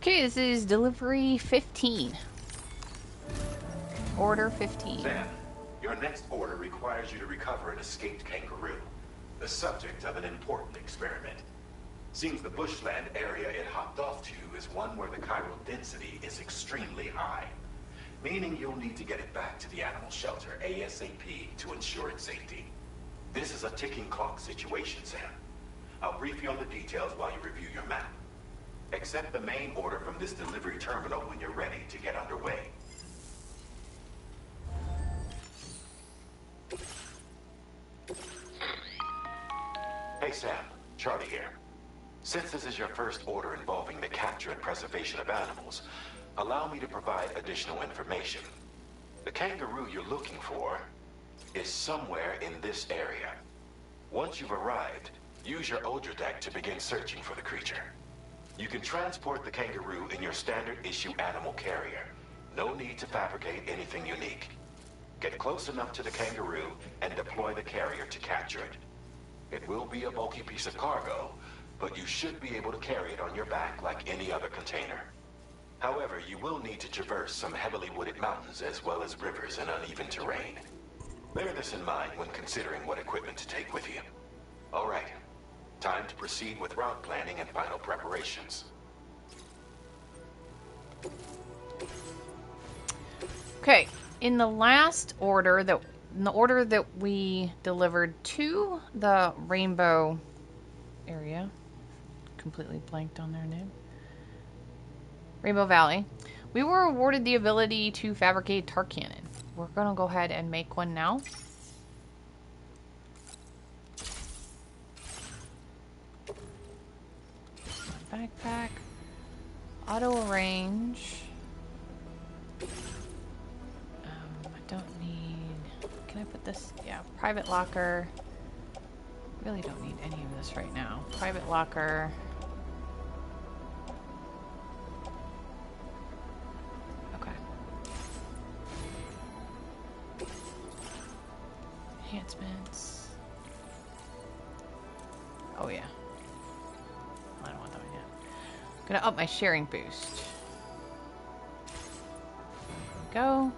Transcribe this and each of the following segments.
Okay, this is delivery 15. Order 15. Sam, your next order requires you to recover an escaped kangaroo, the subject of an important experiment. Seems the bushland area it hopped off to is one where the chiral density is extremely high, meaning you'll need to get it back to the animal shelter ASAP to ensure its safety. This is a ticking clock situation, Sam. I'll brief you on the details while you review your map. Accept the main order from this delivery terminal when you're ready to get underway. Hey Sam, Charlie here. Since this is your first order involving the capture and preservation of animals, allow me to provide additional information. The kangaroo you're looking for is somewhere in this area. Once you've arrived, use your Odradek to begin searching for the creature. You can transport the kangaroo in your standard issue animal carrier. No need to fabricate anything unique. Get close enough to the kangaroo and deploy the carrier to capture it. It will be a bulky piece of cargo, but you should be able to carry it on your back like any other container. However, you will need to traverse some heavily wooded mountains as well as rivers and uneven terrain. Bear this in mind when considering what equipment to take with you. All right, time to proceed with route planning and final preparations. Okay, in the order that we delivered to the Rainbow area, completely blanked on their name, Rainbow Valley, we were awarded the ability to fabricate a tar cannon. We're gonna go ahead and make one now. Backpack, auto arrange. I don't need. Can I put this? Yeah, private locker. Really don't need any of this right now. Private locker. Okay. Enhancements. Oh yeah. I don't want that one yet. I'm gonna up my sharing boost. There we go.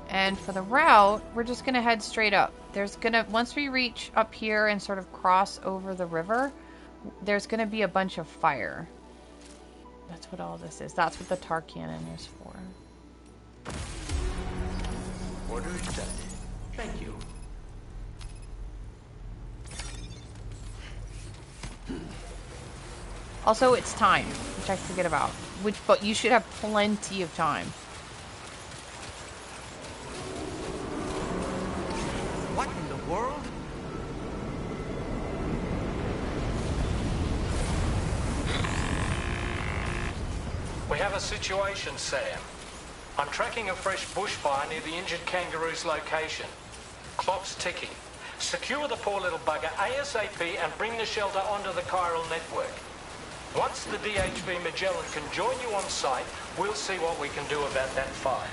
And for the route, we're just gonna head straight up. Once we reach up here and sort of cross over the river, there's gonna be a bunch of fire. That's what all this is. That's what the tar cannon is for. Order accepted. Thank you. Also, it's time, which I forget about. But you should have plenty of time. What in the world? We have a situation, Sam. I'm tracking a fresh bushfire near the injured kangaroo's location. Clock's ticking. Secure the poor little bugger ASAP and bring the shelter onto the chiral network. Once the DHV Magellan can join you on site, we'll see what we can do about that fire.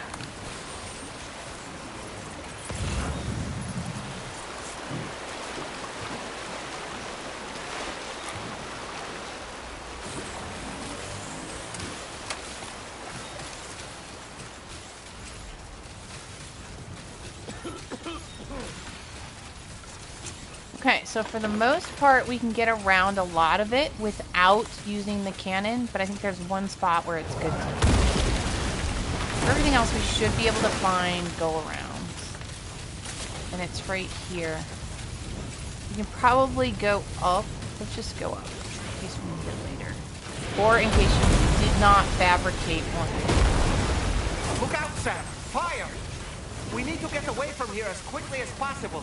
Okay, so for the most part, we can get around a lot of it without using the cannon, but I think there's one spot where it's good to. For everything else, we should be able to find go-arounds. And it's right here. You can probably go up. Let's just go up, in case we need it later. Or in case you did not fabricate one. Look out, Sam! Fire! We need to get away from here as quickly as possible.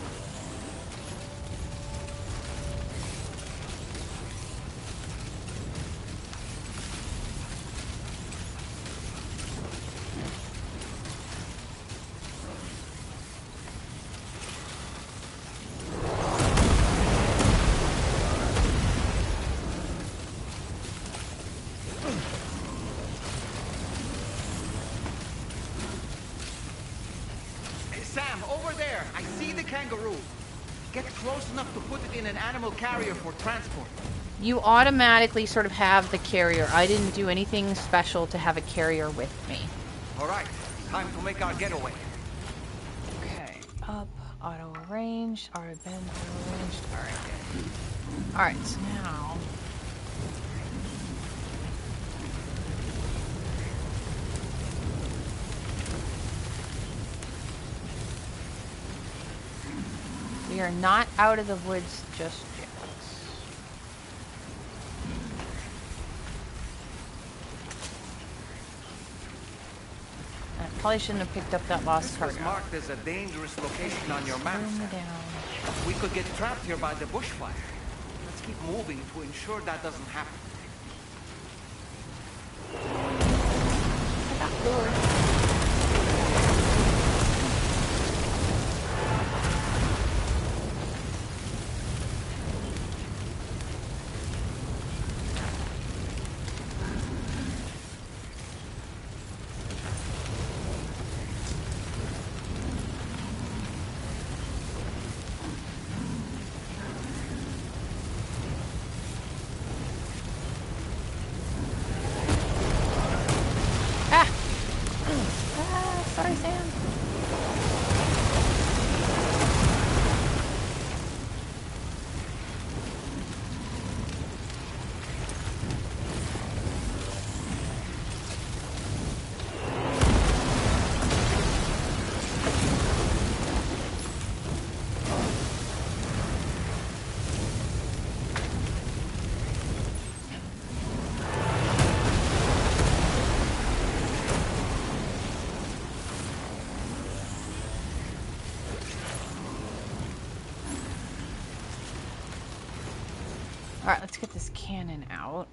Sam, over there! I see the kangaroo! Get close enough to put it in an animal carrier for transport. You automatically sort of have the carrier. I didn't do anything special to have a carrier with me. All right, time to make our getaway. Okay, up, auto arranged, auto bend, auto arranged. All right, good. All right, so now. We are not out of the woods just yet. I probably shouldn't have picked up that lost cargo. This was marked as a dangerous location on your map. We could get trapped here by the bushfire. Let's keep moving to ensure that doesn't happen. I got lured. Sorry, Sam. Alright, let's get this cannon out.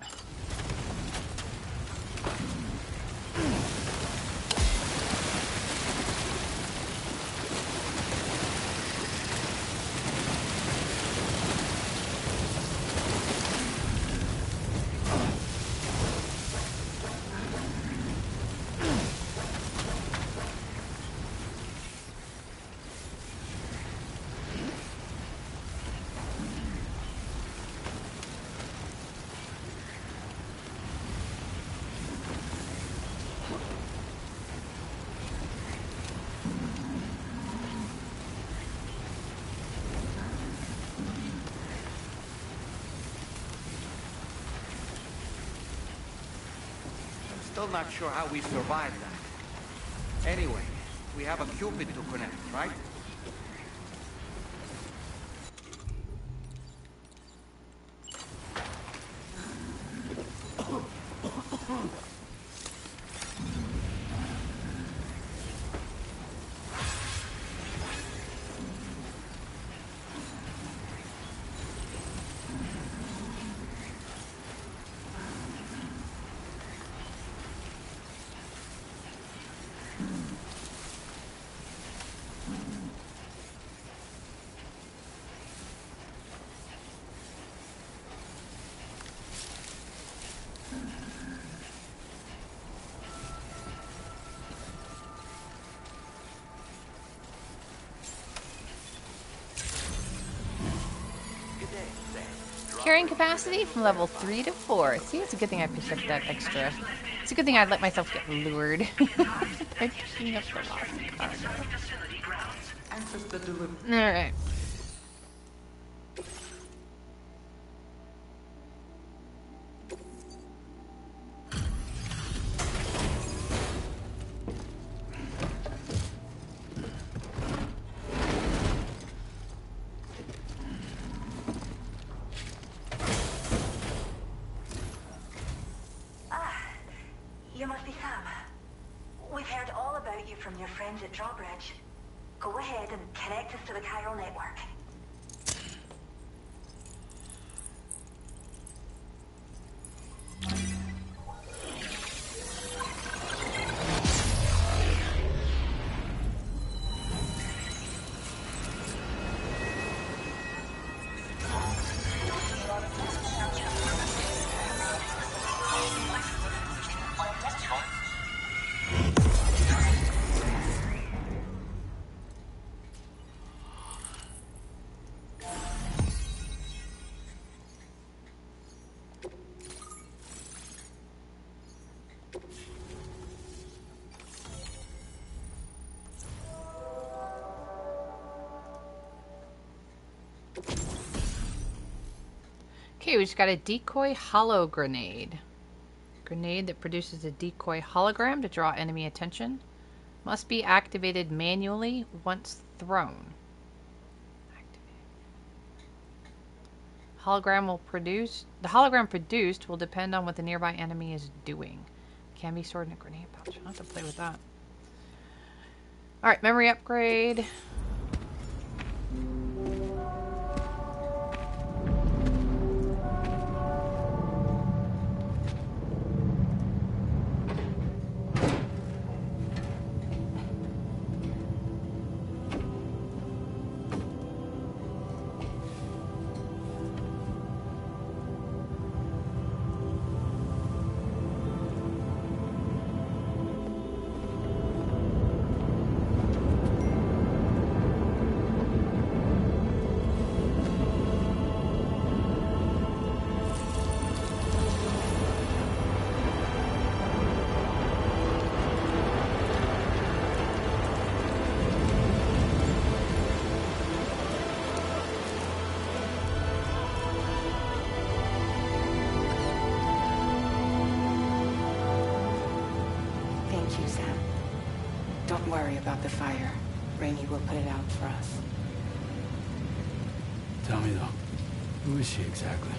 Still not sure how we survived that. Anyway, we have a Cupid to connect, right? Carrying capacity from level 3 to 4. See, it's a good thing I picked up that extra. It's a good thing I'd let myself get lured. By picking up the lost cargo. Alright. You must be Sam. We've heard all about you from your friends at Drawbridge. Go ahead and connect us to the chiral network. Okay, we just got a decoy hollow grenade. Grenade that produces a decoy hologram to draw enemy attention. Must be activated manually once thrown. The hologram produced will depend on what the nearby enemy is doing. Can be stored in a grenade pouch. I'll have to play with that. Alright, memory upgrade. Thank you, Sam. Don't worry about the fire. Rainey will put it out for us. Tell me though, who is she exactly?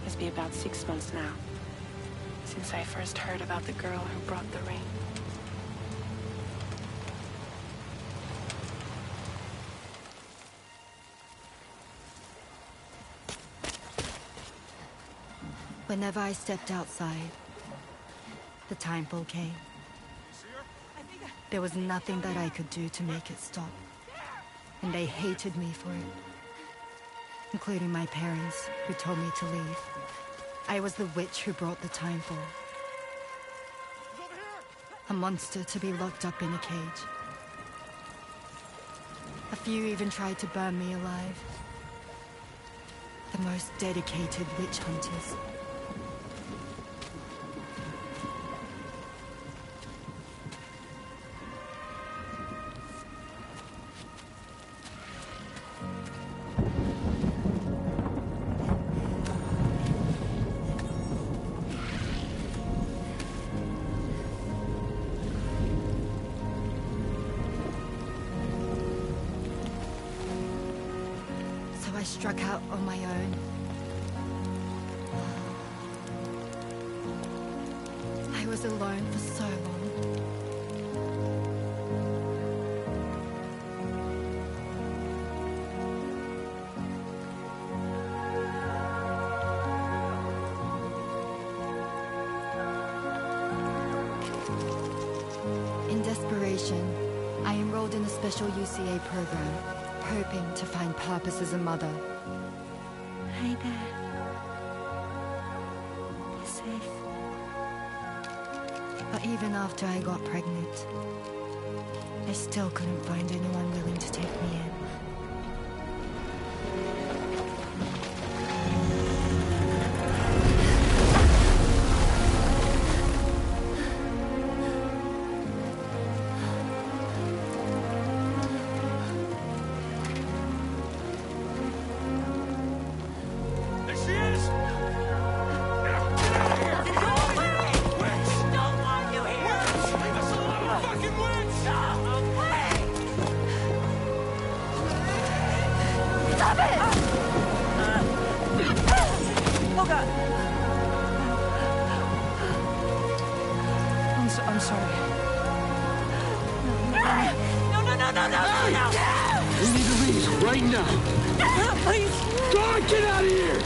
It's been about 6 months now, since I first heard about the girl who brought the rain. Whenever I stepped outside, the time fall came. There was nothing that I could do to make it stop. And they hated me for it. Including my parents, who told me to leave. I was the witch who brought the time fall. A monster to be locked up in a cage. A few even tried to burn me alive. The most dedicated witch hunters. I struck out on my own. I was alone for so long. In desperation, I enrolled in a special UCA program, hoping to find purpose as a mother. Hi there. Be safe. But even after I got pregnant, I still couldn't find anyone willing to take me in. I'm sorry. No. We need to leave right now. Please. God, get out of here!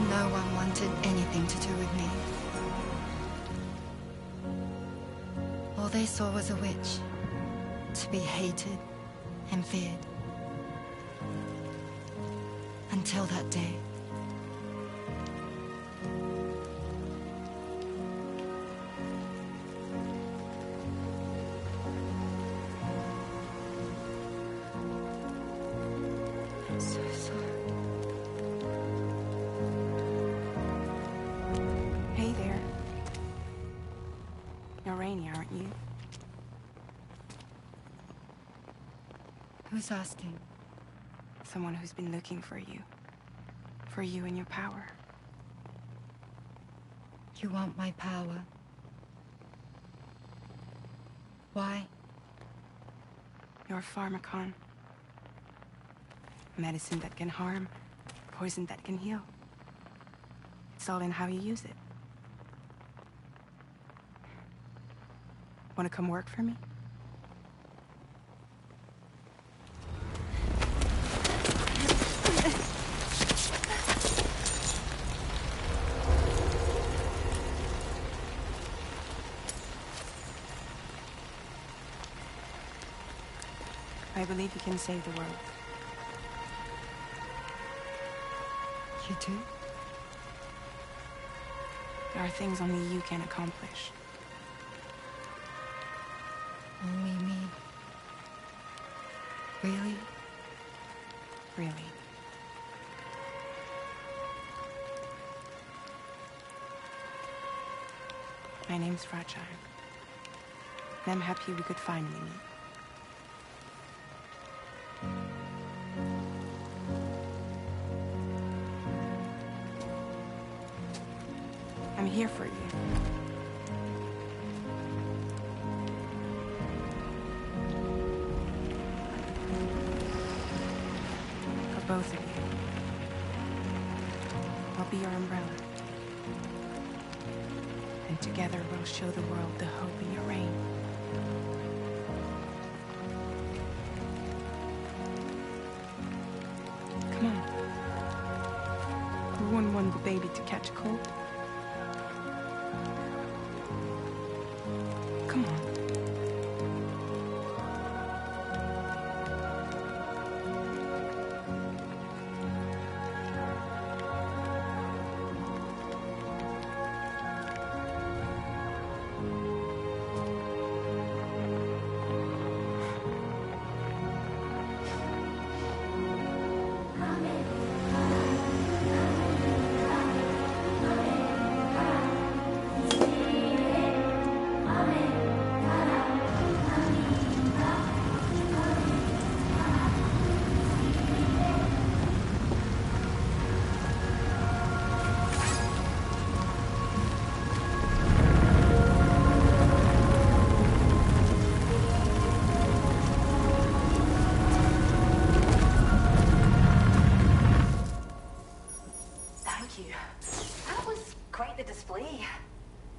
No one wanted anything to do with me. All they saw was a witch, to be hated and feared. Until that day. Who's asking? Someone who's been looking for you. For you and your power. You want my power? Why? You're a pharmacon. Medicine that can harm, poison that can heal. It's all in how you use it. Want to come work for me? I believe you can save the world. You do? There are things only you can accomplish. Only me. Really? Really. My name's Fragile. And I'm happy we could finally meet. I'm here for you. For both of you. I'll be your umbrella. And together we'll show the world the hope in your reign. Come on. Who wouldn't want the baby to catch a cold? Come on.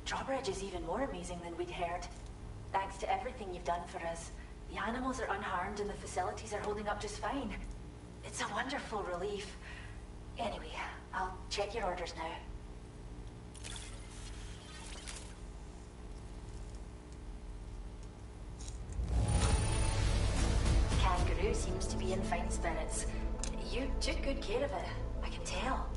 Drawbridge is even more amazing than we'd heard. Thanks to everything you've done for us, the animals are unharmed and the facilities are holding up just fine. It's a wonderful relief. Anyway, I'll check your orders now. Kangaroo seems to be in fine spirits. You took good care of it, I can tell.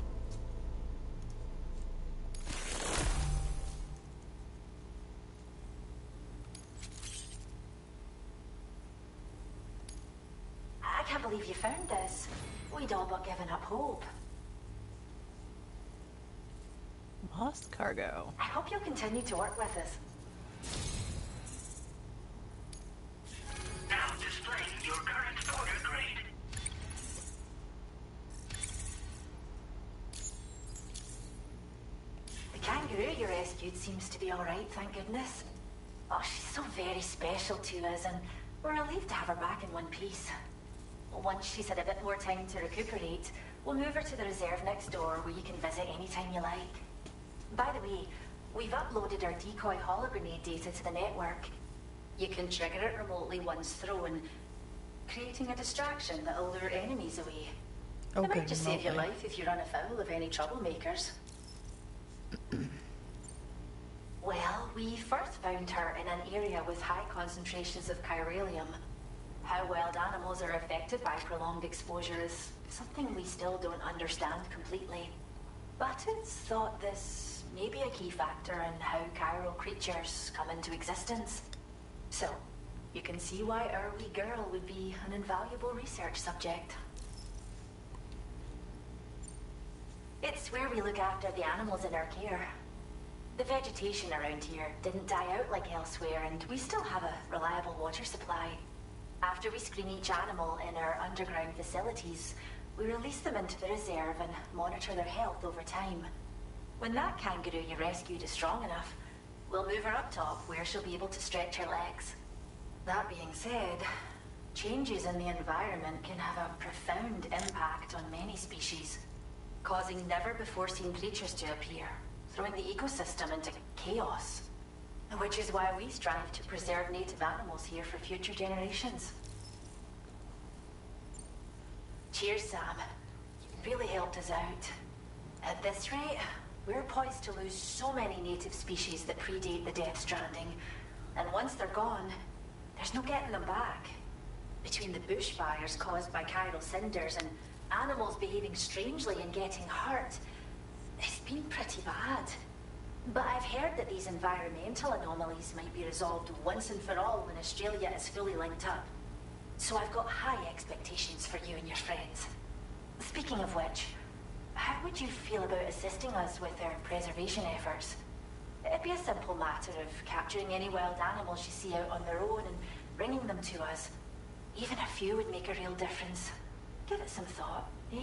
I can't believe you found this. We'd all but given up hope. Lost cargo. I hope you'll continue to work with us. Now displaying your current order grade. The kangaroo you rescued seems to be alright, thank goodness. Oh, she's so very special to us, and we're relieved to have her back in one piece. Once she's had a bit more time to recuperate, we'll move her to the reserve next door where you can visit anytime you like. By the way, we've uploaded our decoy hologrenade data to the network. You can trigger it remotely once thrown, creating a distraction that'll lure enemies away. It might just save your life if you run afoul of any troublemakers. Well, we first found her in an area with high concentrations of chiralium. How wild animals are affected by prolonged exposure is something we still don't understand completely. But it's thought this may be a key factor in how chiral creatures come into existence. So, you can see why our wee girl would be an invaluable research subject. It's where we look after the animals in our care. The vegetation around here didn't die out like elsewhere, and we still have a reliable water supply. After we screen each animal in our underground facilities, we release them into the reserve and monitor their health over time. When that kangaroo you rescued is strong enough, we'll move her up top where she'll be able to stretch her legs. That being said, changes in the environment can have a profound impact on many species, causing never-before-seen creatures to appear, throwing the ecosystem into chaos. Which is why we strive to preserve native animals here for future generations. Cheers, Sam. You really helped us out. At this rate, we're poised to lose so many native species that predate the Death Stranding. And once they're gone, there's no getting them back. Between the bushfires caused by chiral cinders and animals behaving strangely and getting hurt, it's been pretty bad. But I've heard that these environmental anomalies might be resolved once and for all when Australia is fully linked up. So I've got high expectations for you and your friends. Speaking of which, how would you feel about assisting us with our preservation efforts? It'd be a simple matter of capturing any wild animals you see out on their own and bringing them to us. Even a few would make a real difference. Give it some thought, eh?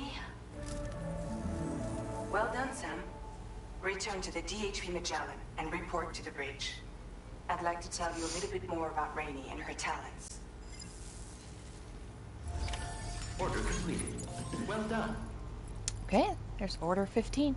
Well done, Sam. Return to the DHP Magellan and report to the bridge. I'd like to tell you a little bit more about Rainey and her talents. Order completed. Well done. Okay, there's Order 15.